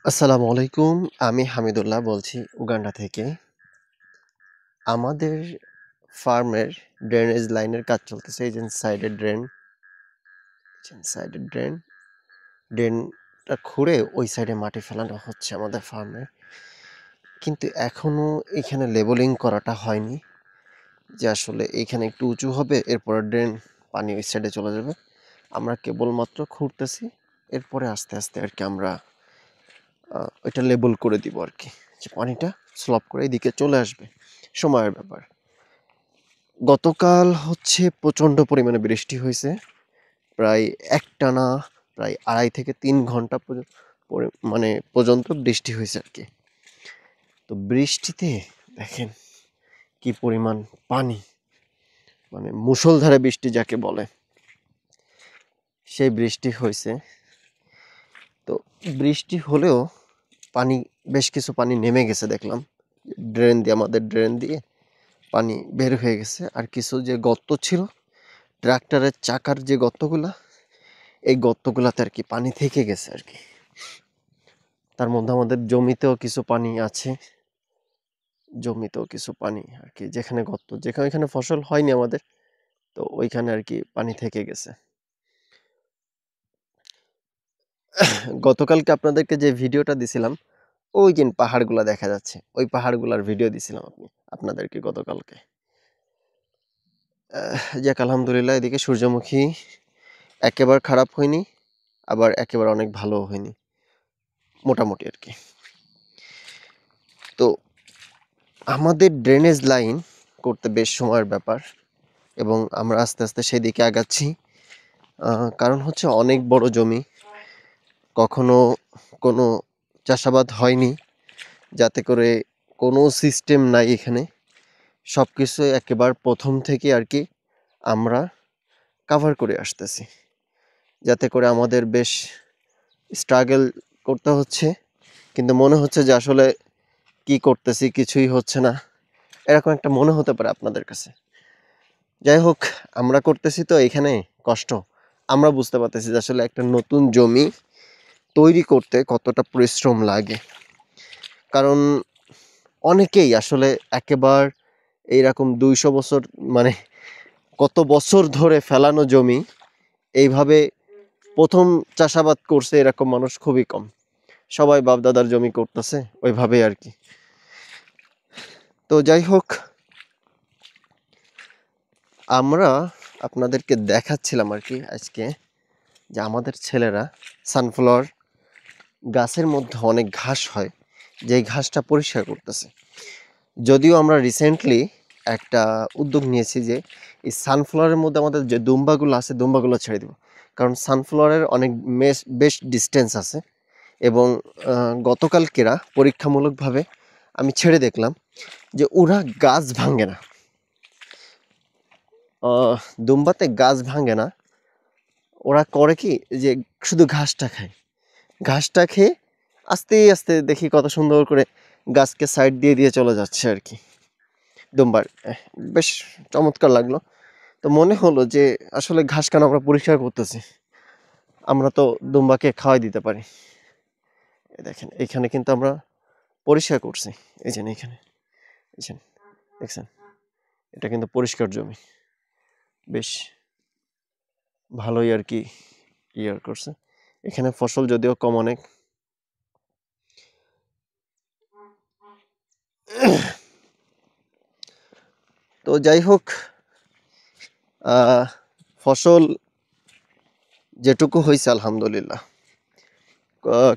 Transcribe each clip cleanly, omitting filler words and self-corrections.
আসসালামু আলাইকুম। আমি হামিদুল্লাহ বলছি উগান্ডা থেকে। আমাদের ফার্মের ড্রেনেজ লাইনের কাজ চলতেছে। এই যে সাইডের ড্রেনটা খুঁড়ে ওই সাইডে মাটি ফেলানো হচ্ছে আমাদের ফার্মে। কিন্তু এখনো এখানে লেবেলিং করাটা হয়নি যে আসলে এইখানে একটু উঁচু হবে, এরপরে ড্রেন পানি ওই সাইডে চলে যাবে। আমরা কেবলমাত্র খুঁড়তেছি, এরপরে আস্তে আস্তে আর কি আমরা ওইটা লেবেল করে দিব আর কি, যে পানিটা স্লপ করে এদিকে চলে আসবে। সময়ের ব্যাপার। গতকাল হচ্ছে প্রচণ্ড পরিমাণে বৃষ্টি হয়েছে, প্রায় একটানা প্রায় 2.5 থেকে 3 ঘন্টা মানে পর্যন্ত বৃষ্টি হয়েছে আর কি। তো বৃষ্টিতে দেখেন কি পরিমাণ পানি, মানে মুষলধারে বৃষ্টি যাকে বলে সেই বৃষ্টি হয়েছে। তো বৃষ্টি হলেও পানি, বেশ কিছু পানি নেমে গেছে দেখলাম, আমাদের ড্রেন দিয়ে পানি বের হয়ে গেছে। আর কিছু যে গর্ত ছিল, ট্রাক্টরের চাকার যে গর্তগুলা, এই গর্তগুলাতে আর কি পানি থেকে গেছে আর কি। তার মধ্যে আমাদের জমিতেও কিছু পানি আছে, আর কি, যেখানে গর্ত, যেখানে ফসল হয়নি আমাদের, তো ওইখানে আর কি পানি থেকে গেছে। গতকালকে আপনাদেরকে যে ভিডিওটা দিছিলাম, ওই যে পাহাড়গুলা দেখা যাচ্ছে, ওই পাহাড়গুলার ভিডিও দিছিলাম আপনাদেরকে গতকালকে। যাক আলহামদুলিল্লাহ, এদিকে সূর্যমুখী একেবারে খারাপ হয়নি, আবার একেবারে অনেক ভালো হয়নি, মোটামুটি আর কি। তো আমাদের ড্রেনেজ লাইন করতে বেশ সময়ের ব্যাপার, এবং আমরা আস্তে আস্তে সেদিকে আগাচ্ছি। কারণ হচ্ছে অনেক বড় জমি, কখনো কোনো চাষাবাদ হয়নি, যাতে করে কোনো সিস্টেম নাই এখানে। সব কিছু একেবারে প্রথম থেকে আর কি আমরা কাভার করে আসতেছি, যাতে করে আমাদের বেশ স্ট্রাগল করতে হচ্ছে, কিন্তু মনে হচ্ছে যে আসলে কি করতেছি কিছুই হচ্ছে না, এরকম একটা মনে হতে পারে আপনাদের কাছে। যাই হোক, আমরা করতেছি তো এখানে কষ্ট, আমরা বুঝতে পারতেছি যে আসলে একটা নতুন জমি তৈরি করতে কতটা পরিশ্রম লাগে। কারণ অনেকেই আসলে একেবারে এইরকম 200 বছর, মানে কত বছর ধরে ফেলানো জমি এইভাবে প্রথম চাষাবাদ করছে এরকম মানুষ খুবই কম। সবাই বাপদাদার জমি করতেছে ওইভাবেই আর কি। তো যাই হোক, আমরা আপনাদেরকে দেখাচ্ছিলাম আর কি আজকে, যে আমাদের ছেলেরা সানফ্লাওয়ার গাছের মধ্যে অনেক ঘাস হয়, যেই ঘাসটা পরিষ্কার করতেছে। যদিও আমরা রিসেন্টলি একটা উদ্যোগ নিয়েছি যে এই সানফ্লাওয়ারের মধ্যে আমাদের যে দুম্বাগুলো আছে, দুম্বাগুলো ছেড়ে দিব, কারণ সানফ্লাওয়ারের অনেক বেশ ডিস্টেন্স আছে। এবং গতকালকেরা পরীক্ষামূলকভাবে আমি ছেড়ে দেখলাম যে ওরা গাছ ভাঙে না, দুম্বাতে গাছ ভাঙে না। ওরা করে কি, যে শুধু ঘাসটা খায়, ঘাসটা খেয়ে আস্তে আস্তে দেখি কত সুন্দর করে গাছকে সাইড দিয়ে দিয়ে চলে যাচ্ছে আর কি দুম্বার। বেশ চমৎকার লাগলো। তো মনে হলো যে আসলে ঘাস কেন আমরা পরিষ্কার করতেছি, আমরা তো দুম্বাকে খাওয়াই দিতে পারি। দেখেন এইখানে কিন্তু আমরা পরিষ্কার করছি, এই যে এইখানে, দেখছেন, এটা কিন্তু পরিষ্কার জমি, বেশ ভালোই আর কি ইয়ার করছে। এখানে ফসল যদিও কম অনেক। তো যাই হোক, ফসল যেটুকু হয়েছে আলহামদুলিল্লাহ,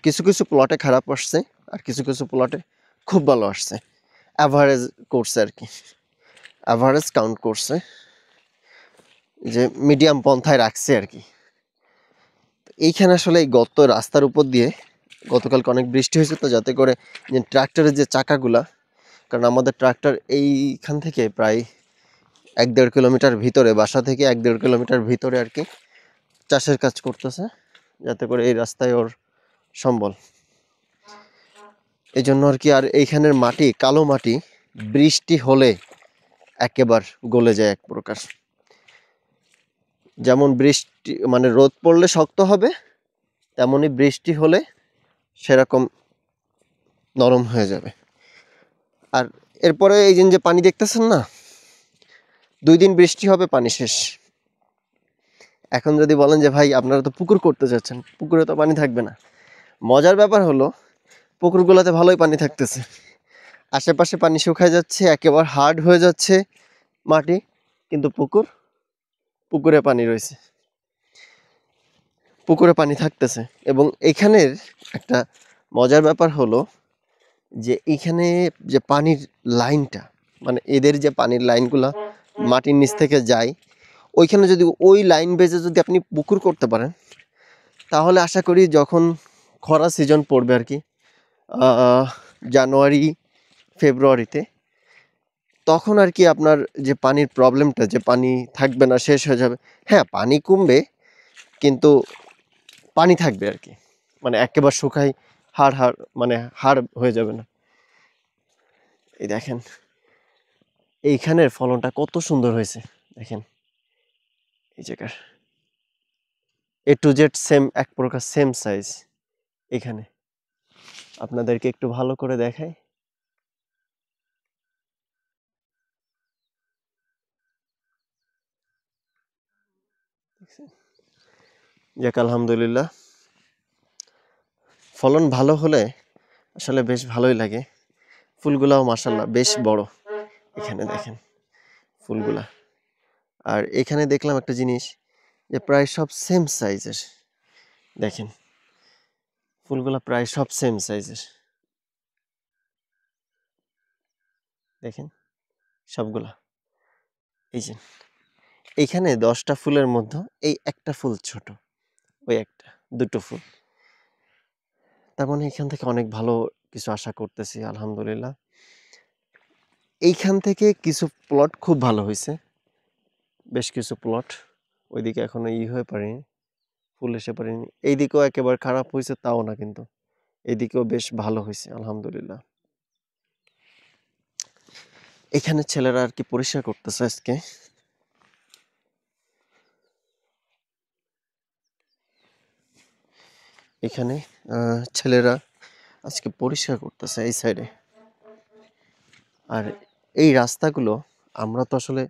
কিছু কিছু প্লটে খারাপ আসছে, আর কিছু কিছু প্লটে খুব ভালো আসছে। অ্যাভারেজ করছে আর কি, অ্যাভারেজ কাউন্ট করছে, যে মিডিয়াম পন্থায় রাখছে আর কি। এইখানে আসলে এই গত রাস্তার উপর দিয়ে গতকালকে অনেক বৃষ্টি হয়েছে, তো যাতে করে যে ট্রাক্টরের যে চাকাগুলা, কারণ আমাদের ট্রাক্টর এইখান থেকে প্রায় 1-1.5 কিলোমিটার ভিতরে, বাসা থেকে 1-1.5 কিলোমিটার ভিতরে আর কি চাষের কাজ করতেছে, যাতে করে এই রাস্তায় ওর সম্বল। এই জন্য আর কি। আর এইখানের মাটি কালো মাটি, বৃষ্টি হলে একেবার গলে যায় এক প্রকার। যেমন বৃষ্টি মানে রোদ পড়লে শক্ত হবে, তেমনি বৃষ্টি হলে সেরকম নরম হয়ে যাবে। আর এরপরে এই যে পানি দেখতেছেন না, 2 দিন বৃষ্টি হবে, পানি শেষ। এখন যদি বলেন যে ভাই আপনারা তো পুকুর করতে যাচ্ছেন, পুকুরে তো পানি থাকবে না। মজার ব্যাপার হলো পুকুরগুলোতে ভালোই পানি থাকতেছে, আশেপাশে পানি শুকায় যাচ্ছে, একেবারে হার্ড হয়ে যাচ্ছে মাটি, কিন্তু পুকুরে পানি রয়েছে, পুকুরে পানি থাকতেছে। এবং এখানের একটা মজার ব্যাপার হলো যে এইখানে যে পানির লাইনটা, মানে এদের যে পানির লাইনগুলা মাটির নিচ থেকে যায়, ওইখানে যদি ওই লাইন বেজে যদি আপনি পুকুর করতে পারেন, তাহলে আশা করি যখন খরা সিজন পড়বে আর কি, জানুয়ারি ফেব্রুয়ারিতে, তখন আর কি আপনার যে পানির প্রবলেমটা, যে পানি থাকবে না, শেষ হয়ে যাবে। হ্যাঁ, পানি কমবে, কিন্তু পানি থাকবে আর কি, মানে একেবারে শুকাই মানে হাড় হয়ে যাবে না। এই দেখেন এইখানের ফলনটা কত সুন্দর হয়েছে, দেখেন এই জায়গার A to Z সেম, এক প্রকার সেম সাইজ। এখানে আপনাদেরকে একটু ভালো করে দেখাই, যাক আলহামদুলিল্লাহ। ফলন ভালো হলে আসলে বেশ ভালোই লাগে। ফুলগুলাও মাশাআল্লাহ বেশ বড়, এখানে দেখেন ফুলগুলা। আর এখানে দেখলাম একটা জিনিস, যে প্রায় সব সেম সাইজের, দেখেন ফুলগুলা প্রায় সব সেম সাইজের, দেখেন সবগুলা। এই যে এইখানে 10টা ফুলের মধ্যে এই একটা ফুল ছোট, ওই একটা, দুটো ফুল। তার মানে এখান থেকে অনেক ভালো কিছু আশা করতেছি আলহামদুলিল্লাহ। এইখান থেকে কিছু প্লট খুব ভালো হয়েছে, বেশ কিছু প্লট। ওইদিকে এখনো হয়ে পারেনি, ফুল এসে পারেনি। এইদিকেও একেবারে খারাপ হয়েছে তাও না, কিন্তু এইদিকেও বেশ ভালো হয়েছে আলহামদুলিল্লাহ। এখানে ছেলেরা আর কি পরিষ্কার করতেছে আজকে। এখানে ছেলেরা আজকে পরিষ্কার করতেছে এই সাইডে। আর এই রাস্তাগুলো আমরা তো আসলে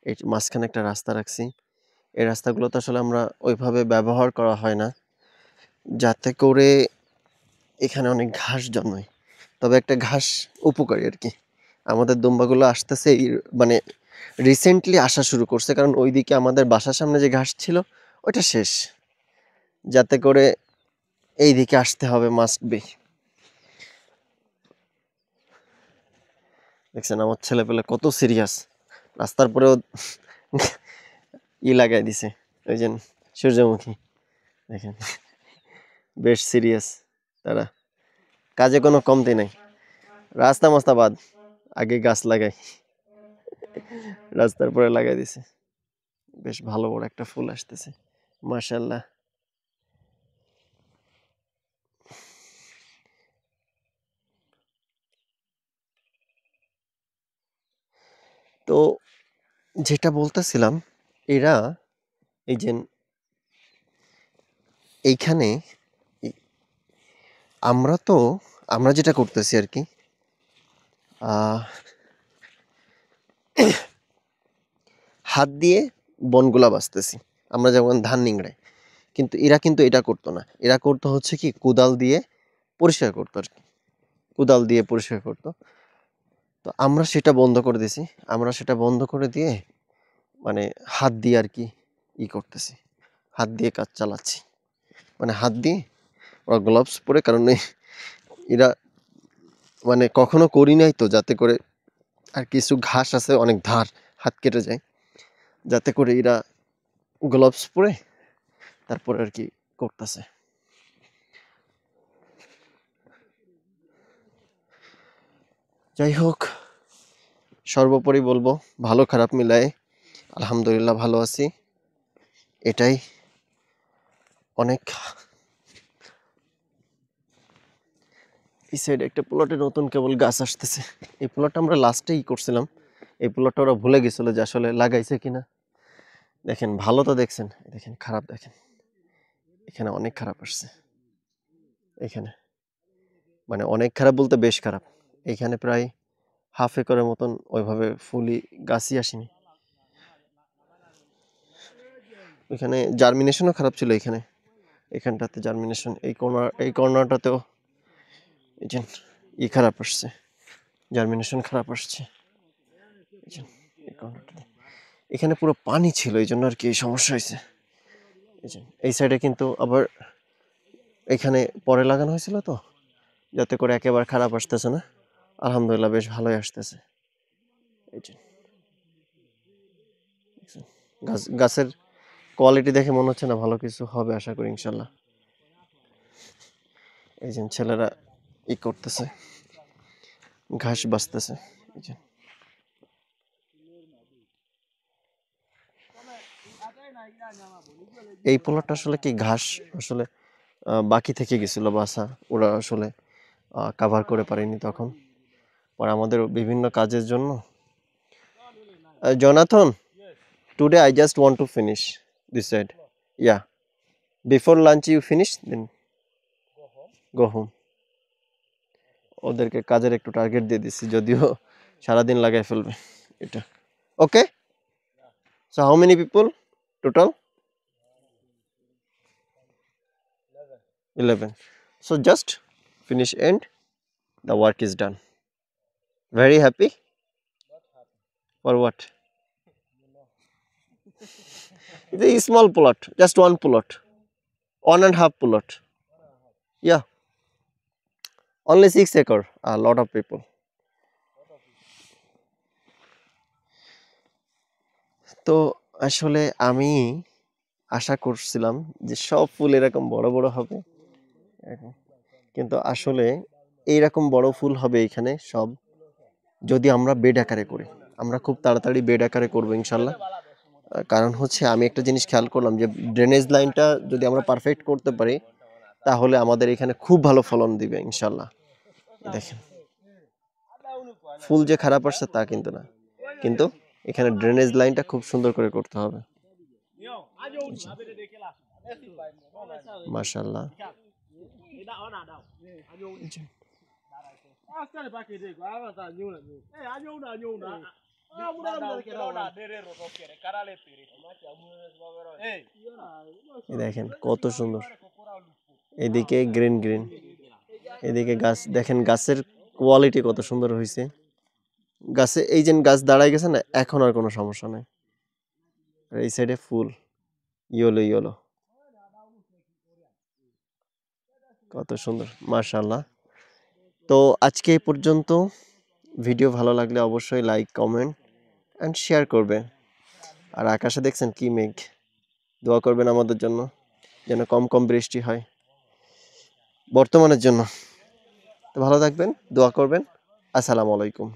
এই মাঝখানে একটা রাস্তা রাখছি, এই রাস্তাগুলো তো আসলে আমরা ওইভাবে ব্যবহার করা হয় না, যাতে করে এখানে অনেক ঘাস জন্মায়। তবে একটা ঘাস উপকারী আর কি, আমাদের দুম্বাগুলো আসতেছে মানে রিসেন্টলি আসা শুরু করছে, কারণ ওইদিকে আমাদের বাসার সামনে যে ঘাস ছিল ওইটা শেষ, যাতে করে এই দিকে আসতে হবে মাস্ট বি। দেখছেন আমার ছেলে পেলে কত সিরিয়াস, রাস্তার পরেও লাগাই দিছে, ওই যে সূর্যমুখী, দেখেন বেশ সিরিয়াস তারা, কাজে কোনো কমতি নাই। রাস্তা মাস্তা বাদ, আগে গাছ লাগাই, রাস্তার পরে লাগাই দিছে। বেশ ভালো বড় একটা ফুল আসতেছে মাশাআল্লাহ। তো যেটা বলতেছিলাম, এরা এই যে এইখানে আমরা যেটা করতেছি আর কি, হাত দিয়ে বনগুলা বাছতেছি আমরা, যেমন ধান নিংড়াই, কিন্তু এরা কিন্তু এটা করতো না, এরা করতো হচ্ছে কি কোদাল দিয়ে পরিষ্কার করতো আর কি, কোদাল দিয়ে পরিষ্কার করতো। তো আমরা সেটা বন্ধ করে দিয়েছি, আমরা সেটা বন্ধ করে দিয়ে মানে হাত দিয়ে আর কি করতেছি, হাত দিয়ে কাজ চালাচ্ছি, মানে হাত দিয়ে ওরা গ্লাভস পরে, কারণ এরা মানে কখনো করি নাই তো, যাতে করে আর কিছু ঘাস আছে অনেক ধার, হাত কেটে যায়, যাতে করে এরা গ্লাভস পরে তারপরে আর কি করতেছে। যাই হোক, সর্বোপরি বলবো ভালো খারাপ মিলায়ে আলহামদুলিল্লাহ ভালো আছি, এটাই অনেক। এই সাইডে একটা প্লটে নতুন কেবল গাছ আসতেছে, এই প্লটটা আমরা লাস্টেই করছিলাম, এই প্লটটা ওরা ভুলে গেছিল যে আসলে লাগাইছে কিনা। দেখেন ভালো তো দেখছেন, দেখেন খারাপ, দেখেন এখানে অনেক খারাপ আসছে, এখানে মানে অনেক খারাপ বলতে বেশ খারাপ। এখানে প্রায় হাফ একরের মতন ওইভাবে ফুলি গাছই আসেনি। এখানে জার্মিনেশনও খারাপ ছিল। এখানটাতে জার্মিনেশন, এই কর্নারটাতেও এই যে খারাপ আসছে, জার্মিনেশন খারাপ আসছে। এই কর্নারটাতে এখানে পুরো পানি ছিল, এই জন্য আর কি এই সমস্যা হয়েছে। এই সাইডে কিন্তু আবার এখানে পরে লাগানো হয়েছিল তো, যাতে করে একেবারে খারাপ আসতেছে না। আলহামদুলিল্লাহ বেশ ভালোই আসতেছে। এই যে গাছের কোয়ালিটি দেখে মনে হচ্ছে না ভালো কিছু হবে, আশা করি ইনশাল্লাহ। এই যে ছেলেরা করতেছে, ঘাস বাছতেছে। এই যে এই প্লটটা আসলে কি ঘাস আসলে বাকি থেকে গেছিল বাসা, ওরা আসলে কাভার করে পারেনি তখন। পরে আমাদের বিভিন্ন কাজের জন্য। Jonathan, today I just want to finish this side. Yeah, before lunch you finish, then go home. ওদেরকে কাজের একটু টার্গেট দিয়ে দিচ্ছি, যদিও সারাদিন লাগাই ফেলবে এটা। ওকে, so how many people total? 11. So just finish and the work is done. Very happy? For what? It's a small plot, just one plot, 1.5 plot. Yeah, only 6 acre. A lot of people. তো আসলে আমি আশা করছিলাম যে সব ফুল এরকম বড় বড় হবে, কিন্তু আসলে এইরকম বড় ফুল হবে এখানে সব যদি আমরা বেড আকারে করি। আমরা খুব তাড়াতাড়ি বেড আকারে করবো ইনশাল্লাহ। কারণ হচ্ছে আমি একটা জিনিস খেয়াল করলাম যে ড্রেনেজ লাইনটা যদি আমরা পারফেক্ট করতে পারি, তাহলে আমাদের এখানে খুব ভালো ফলন দিবে ইনশাল্লাহ। দেখেন ফুল যে খারাপ আসছে তা কিন্তু না, কিন্তু এখানে ড্রেনেজ লাইনটা খুব সুন্দর করে করতে হবে। মাশাআল্লাহ। দেখেন কত সুন্দর, এদিকে গ্রিন গ্রিন, এদিকে গাছ দেখেন, গাছের কোয়ালিটি কত সুন্দর হয়েছে। গাছে এই যে গাছ দাঁড়ায় গেছে না, এখন আর কোনো সমস্যা নাই। এই সাইডে ফুল ইয়েলো ইয়েলো, কত সুন্দর মাশাআল্লাহ। তো আজকে এই পর্যন্ত। ভিডিও ভালো লাগলে অবশ্যই লাইক, কমেন্ট অ্যান্ড শেয়ার করবেন। আর আকাশে দেখছেন কি মেঘ, দোয়া করবেন আমাদের জন্য যেন কম কম বৃষ্টি হয় বর্তমানের জন্য। তো ভালো থাকবেন, দোয়া করবেন। আসসালামু আলাইকুম।